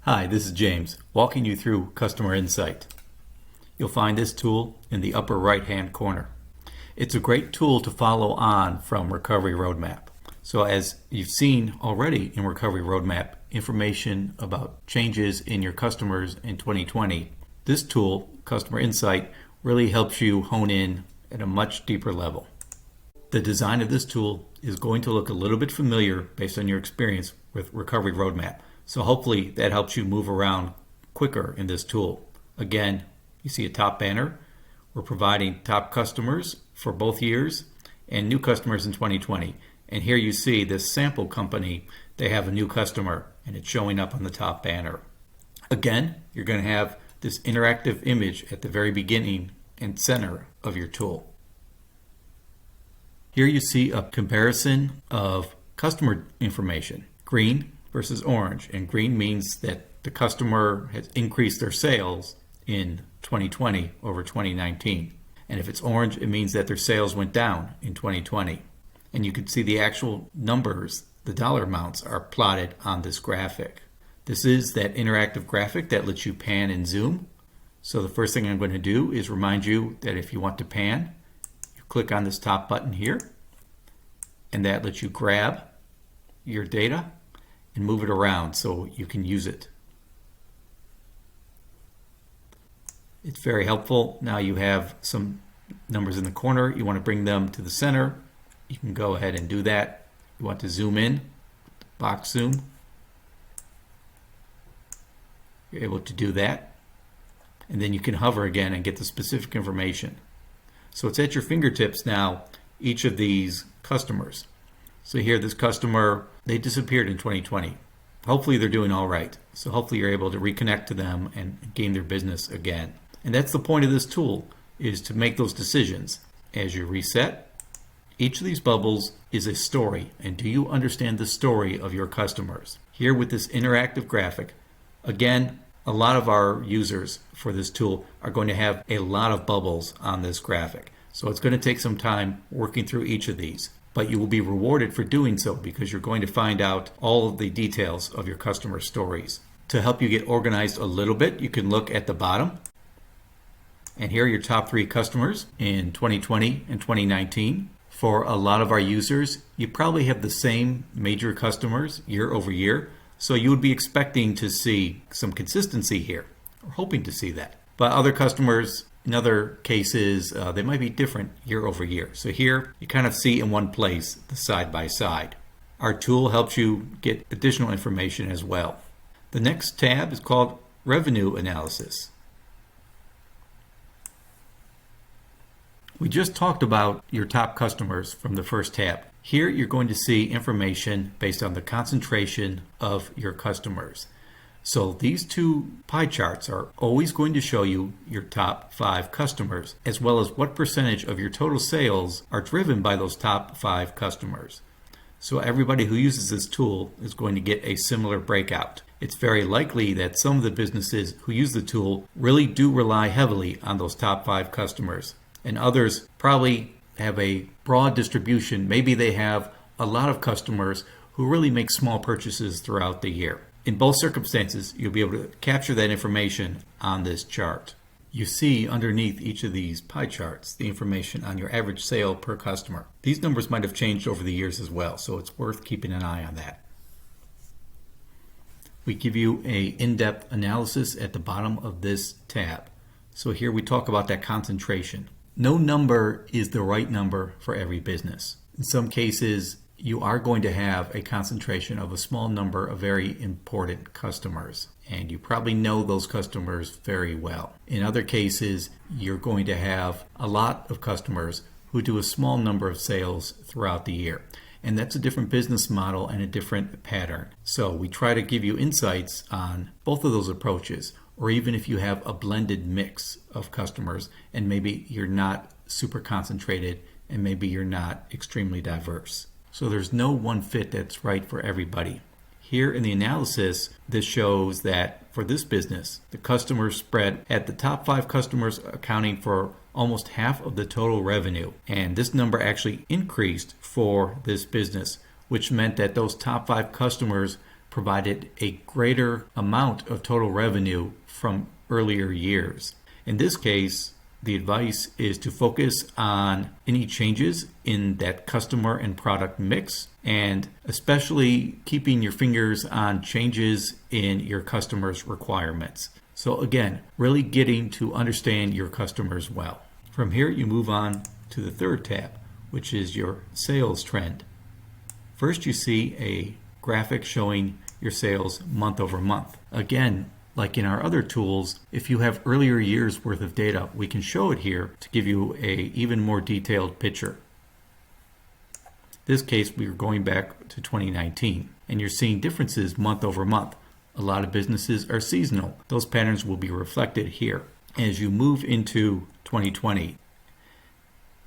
Hi, this is James, walking you through Customer Insight. You'll find this tool in the upper right-hand corner. It's a great tool to follow on from Recovery Roadmap. So as you've seen already in Recovery Roadmap, information about changes in your customers in 2020, this tool, Customer Insight, really helps you hone in at a much deeper level. The design of this tool is going to look a little bit familiar based on your experience with Recovery Roadmap. So hopefully that helps you move around quicker in this tool. Again, you see a top banner. We're providing top customers for both years and new customers in 2020. And here you see this sample company, they have a new customer and it's showing up on the top banner. Again, you're going to have this interactive image at the very beginning and center of your tool. Here you see a comparison of customer information, green versus orange, and green means that the customer has increased their sales in 2020 over 2019. And if it's orange, it means that their sales went down in 2020. And you can see the actual numbers, the dollar amounts are plotted on this graphic. This is that interactive graphic that lets you pan and zoom. So the first thing I'm going to do is remind you that if you want to pan, you click on this top button here, and that lets you grab your data and move it around so you can use it. It's very helpful. Now you have some numbers in the corner. You want to bring them to the center. You can go ahead and do that. You want to zoom in, box zoom. You're able to do that. And then you can hover again and get the specific information. So it's at your fingertips now, each of these customers. So here, this customer, they disappeared in 2020. Hopefully they're doing all right. So hopefully you're able to reconnect to them and gain their business again. And that's the point of this tool, is to make those decisions. As you reset, each of these bubbles is a story. And do you understand the story of your customers? Here with this interactive graphic, again, a lot of our users for this tool are going to have a lot of bubbles on this graphic. So it's going to take some time working through each of these. But you will be rewarded for doing so because you're going to find out all of the details of your customer stories. To help you get organized a little bit, you can look at the bottom. And here are your top 3 customers in 2020 and 2019. For a lot of our users, you probably have the same major customers year over year. So you would be expecting to see some consistency here, or hoping to see that. But other customers, in other cases, they might be different year over year. So here you kind of see in one place the side by side. Our tool helps you get additional information as well. The next tab is called Revenue Analysis. We just talked about your top customers from the first tab. Here you're going to see information based on the concentration of your customers. So these 2 pie charts are always going to show you your top 5 customers, as well as what percentage of your total sales are driven by those top 5 customers. So everybody who uses this tool is going to get a similar breakout. It's very likely that some of the businesses who use the tool really do rely heavily on those top 5 customers, and others probably have a broad distribution. Maybe they have a lot of customers who really make small purchases throughout the year. In both circumstances, you'll be able to capture that information on this chart. You see underneath each of these pie charts the information on your average sale per customer. These numbers might have changed over the years as well, so it's worth keeping an eye on that. We give you an in-depth analysis at the bottom of this tab. So here we talk about that concentration. No number is the right number for every business. In some cases, you are going to have a concentration of a small number of very important customers, and you probably know those customers very well. In other cases, you're going to have a lot of customers who do a small number of sales throughout the year. And that's a different business model and a different pattern. So we try to give you insights on both of those approaches, or even if you have a blended mix of customers and maybe you're not super concentrated and maybe you're not extremely diverse. So there's no one fit that's right for everybody. Here in the analysis, this shows that for this business, the customers spread at the top 5 customers accounting for almost half of the total revenue. And this number actually increased for this business, which meant that those top 5 customers provided a greater amount of total revenue from earlier years. In this case, the advice is to focus on any changes in that customer and product mix, and especially keeping your fingers on changes in your customers' requirements. So again, really getting to understand your customers well. From here, you move on to the third tab, which is your sales trend. First, you see a graphic showing your sales month over month. Again, like in our other tools, if you have earlier years worth of data, we can show it here to give you a even more detailed picture. In this case, we are going back to 2019, and you're seeing differences month over month. A lot of businesses are seasonal. Those patterns will be reflected here. As you move into 2020,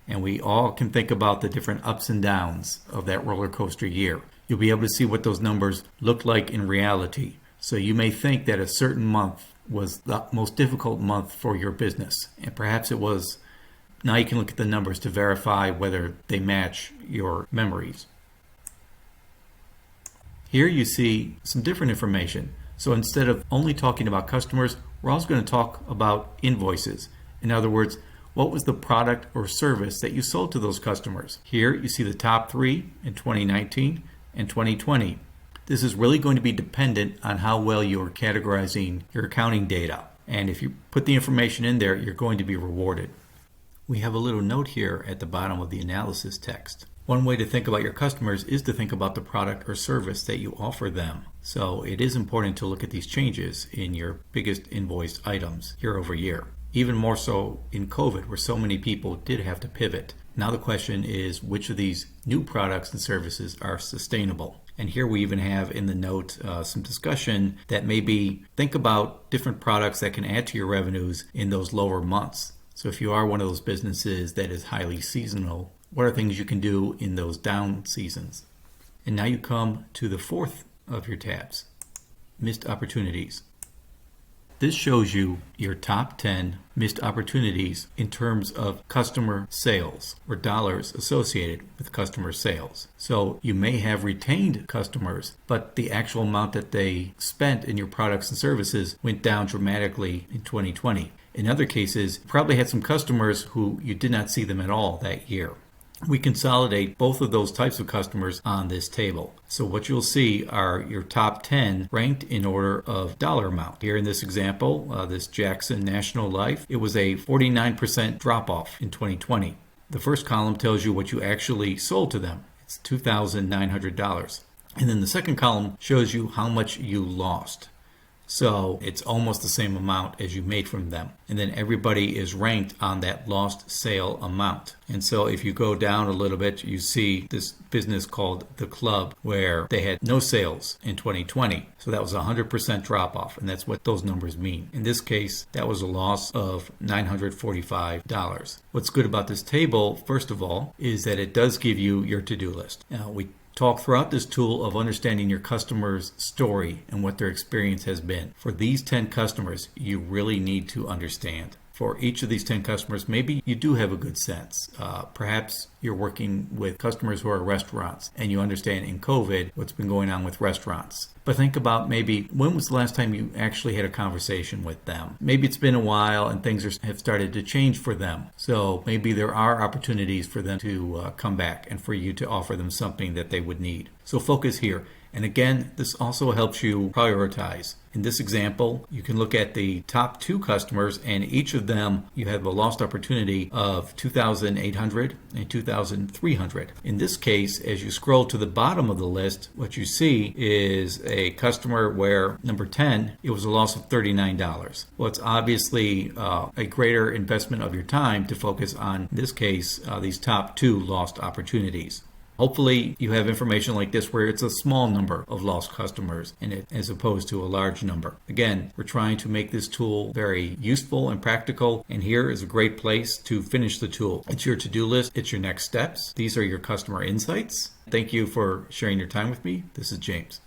and we all can think about the different ups and downs of that roller coaster year, you'll be able to see what those numbers look like in reality. So you may think that a certain month was the most difficult month for your business, and perhaps it was. Now you can look at the numbers to verify whether they match your memories. Here you see some different information. So instead of only talking about customers, we're also going to talk about invoices. In other words, what was the product or service that you sold to those customers? Here you see the top three in 2019 and 2020. This is really going to be dependent on how well you're categorizing your accounting data. And if you put the information in there, you're going to be rewarded. We have a little note here at the bottom of the analysis text. One way to think about your customers is to think about the product or service that you offer them. So it is important to look at these changes in your biggest invoiced items year over year. Even more so in COVID, where so many people did have to pivot. Now the question is, which of these new products and services are sustainable? And here we even have in the note some discussion that maybe think about different products that can add to your revenues in those lower months. So if you are one of those businesses that is highly seasonal, what are things you can do in those down seasons? And now you come to the fourth of your tabs, missed opportunities. This shows you your top 10 missed opportunities in terms of customer sales or dollars associated with customer sales. So you may have retained customers, but the actual amount that they spent in your products and services went down dramatically in 2020. In other cases, you probably had some customers who you did not see them at all that year. We consolidate both of those types of customers on this table. So what you'll see are your top 10 ranked in order of dollar amount. Here in this example, this Jackson National Life, it was a 49% drop off in 2020. The first column tells you what you actually sold to them. It's $2,900. And then the second column shows you how much you lost. So it's almost the same amount as you made from them. And then everybody is ranked on that lost sale amount. And so if you go down a little bit, you see this business called The Club, where they had no sales in 2020. So that was a 100% drop off. And that's what those numbers mean. In this case, that was a loss of $945. What's good about this table, first of all, is that it does give you your to-do list. Now, we talk throughout this tool of understanding your customer's story and what their experience has been. For these 10 customers, you really need to understand. For each of these 10 customers, maybe you do have a good sense. Perhaps you're working with customers who are restaurants and you understand in COVID what's been going on with restaurants. But think about maybe when was the last time you actually had a conversation with them? Maybe it's been a while and things have started to change for them. So maybe there are opportunities for them to come back and for you to offer them something that they would need. So focus here. And again, this also helps you prioritize. In this example, you can look at the top 2 customers, and each of them you have a lost opportunity of $2,800 and $2,300. In this case, as you scroll to the bottom of the list, what you see is a customer where number 10, it was a loss of $39. Well, it's obviously a greater investment of your time to focus on, in this case, these top 2 lost opportunities. Hopefully you have information like this where it's a small number of lost customers in it as opposed to a large number. Again, we're trying to make this tool very useful and practical, and here is a great place to finish the tool. It's your to-do list. It's your next steps. These are your customer insights. Thank you for sharing your time with me. This is James.